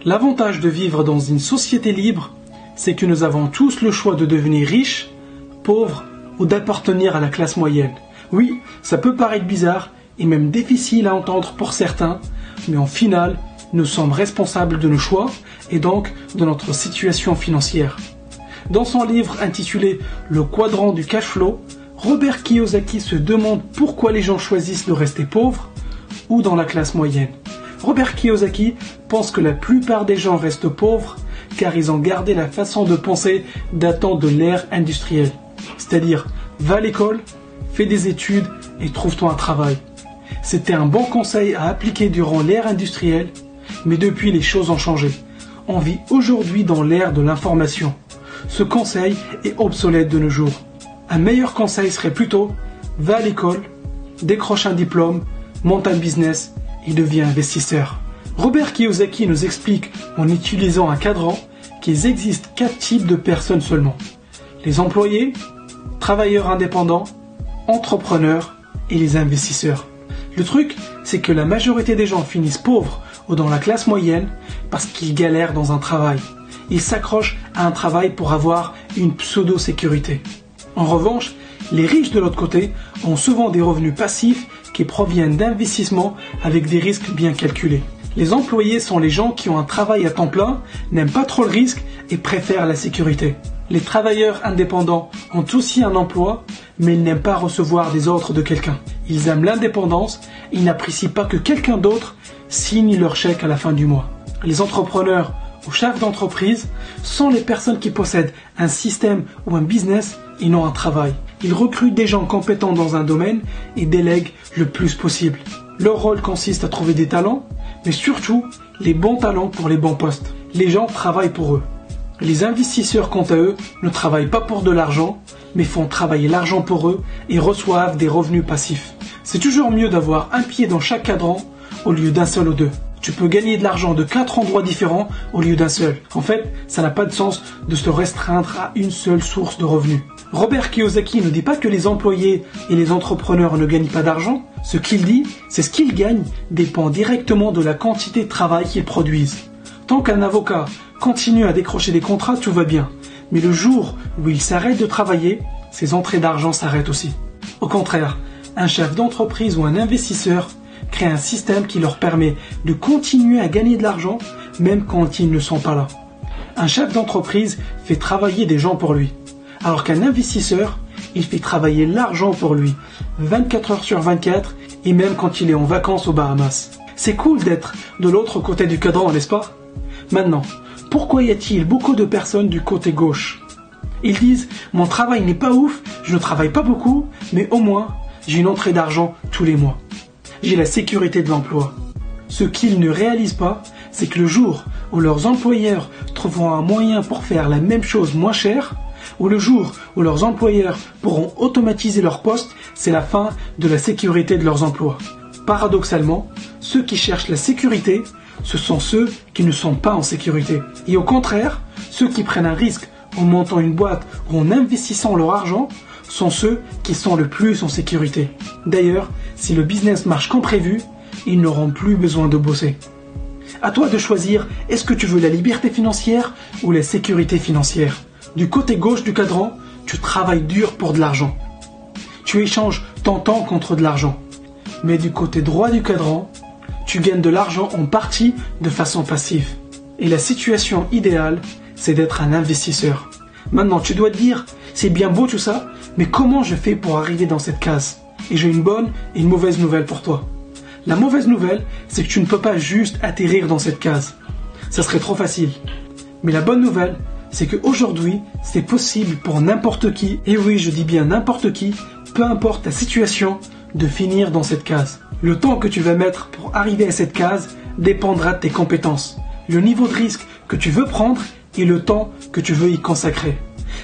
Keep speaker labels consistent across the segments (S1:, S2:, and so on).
S1: L'avantage de vivre dans une société libre, c'est que nous avons tous le choix de devenir riches, pauvres ou d'appartenir à la classe moyenne. Oui, ça peut paraître bizarre et même difficile à entendre pour certains, mais en final, nous sommes responsables de nos choix et donc de notre situation financière. Dans son livre intitulé Le quadrant du cash flow, Robert Kiyosaki se demande pourquoi les gens choisissent de rester pauvres ou dans la classe moyenne. Robert Kiyosaki pense que la plupart des gens restent pauvres car ils ont gardé la façon de penser datant de l'ère industrielle. C'est-à-dire, va à l'école, fais des études et trouve-toi un travail. C'était un bon conseil à appliquer durant l'ère industrielle, mais depuis les choses ont changé. On vit aujourd'hui dans l'ère de l'information. Ce conseil est obsolète de nos jours. Un meilleur conseil serait plutôt, va à l'école, décroche un diplôme, monte un business et deviens investisseur. Robert Kiyosaki nous explique en utilisant un cadran qu'il existe 4 types de personnes seulement. Les employés, travailleurs indépendants, entrepreneurs et les investisseurs. Le truc, c'est que la majorité des gens finissent pauvres ou dans la classe moyenne parce qu'ils galèrent dans un travail. Ils s'accrochent à un travail pour avoir une pseudo-sécurité. En revanche, les riches de l'autre côté ont souvent des revenus passifs qui proviennent d'investissements avec des risques bien calculés. Les employés sont les gens qui ont un travail à temps plein, n'aiment pas trop le risque et préfèrent la sécurité. Les travailleurs indépendants ont aussi un emploi, mais ils n'aiment pas recevoir des ordres de quelqu'un. Ils aiment l'indépendance et ils n'apprécient pas que quelqu'un d'autre signe leur chèque à la fin du mois. Les entrepreneurs ou chefs d'entreprise sont les personnes qui possèdent un système ou un business et non un travail. Ils recrutent des gens compétents dans un domaine et délèguent le plus possible. Leur rôle consiste à trouver des talents, mais surtout les bons talents pour les bons postes. Les gens travaillent pour eux. Les investisseurs, quant à eux, ne travaillent pas pour de l'argent, mais font travailler l'argent pour eux et reçoivent des revenus passifs. C'est toujours mieux d'avoir un pied dans chaque cadran au lieu d'un seul ou deux. Tu peux gagner de l'argent de 4 endroits différents au lieu d'un seul. En fait, ça n'a pas de sens de se restreindre à une seule source de revenus. Robert Kiyosaki ne dit pas que les employés et les entrepreneurs ne gagnent pas d'argent. Ce qu'il dit, c'est ce qu'ils gagnent dépend directement de la quantité de travail qu'ils produisent. Tant qu'un avocat continue à décrocher des contrats, tout va bien. Mais le jour où il s'arrête de travailler, ses entrées d'argent s'arrêtent aussi. Au contraire, un chef d'entreprise ou un investisseur crée un système qui leur permet de continuer à gagner de l'argent même quand ils ne sont pas là. Un chef d'entreprise fait travailler des gens pour lui, alors qu'un investisseur, il fait travailler l'argent pour lui 24 heures sur 24 et même quand il est en vacances aux Bahamas. C'est cool d'être de l'autre côté du cadran, n'est-ce pas? Maintenant, pourquoi y a-t-il beaucoup de personnes du côté gauche? Ils disent « Mon travail n'est pas ouf, je ne travaille pas beaucoup, mais au moins, j'ai une entrée d'argent tous les mois. J'ai la sécurité de l'emploi. » Ce qu'ils ne réalisent pas, c'est que le jour où leurs employeurs trouveront un moyen pour faire la même chose moins cher, ou le jour où leurs employeurs pourront automatiser leur poste, c'est la fin de la sécurité de leurs emplois. Paradoxalement, ceux qui cherchent la sécurité, ce sont ceux qui ne sont pas en sécurité. Et au contraire, ceux qui prennent un risque en montant une boîte ou en investissant leur argent sont ceux qui sont le plus en sécurité. D'ailleurs, si le business marche comme prévu, ils n'auront plus besoin de bosser. À toi de choisir, est-ce que tu veux la liberté financière ou la sécurité financière? Du côté gauche du cadran, tu travailles dur pour de l'argent. Tu échanges ton temps contre de l'argent. Mais du côté droit du cadran, tu gagnes de l'argent en partie de façon passive. Et la situation idéale, c'est d'être un investisseur. Maintenant, tu dois te dire, c'est bien beau tout ça, mais comment je fais pour arriver dans cette case? Et j'ai une bonne et une mauvaise nouvelle pour toi. La mauvaise nouvelle, c'est que tu ne peux pas juste atterrir dans cette case. Ça serait trop facile. Mais la bonne nouvelle, c'est qu'aujourd'hui, c'est possible pour n'importe qui, et oui, je dis bien n'importe qui, peu importe ta situation, de finir dans cette case. Le temps que tu vas mettre pour arriver à cette case dépendra de tes compétences, le niveau de risque que tu veux prendre et le temps que tu veux y consacrer.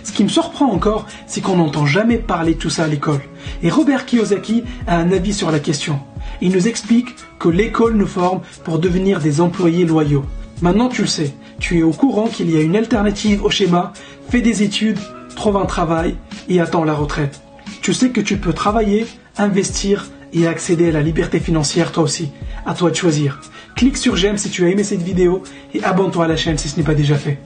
S1: Ce qui me surprend encore, c'est qu'on n'entend jamais parler de tout ça à l'école. Et Robert Kiyosaki a un avis sur la question. Il nous explique que l'école nous forme pour devenir des employés loyaux. Maintenant tu le sais, tu es au courant qu'il y a une alternative au schéma, fais des études, trouve un travail et attends la retraite. Tu sais que tu peux travailler, investir et accéder à la liberté financière toi aussi. À toi de choisir. Clique sur j'aime si tu as aimé cette vidéo et abonne-toi à la chaîne si ce n'est pas déjà fait.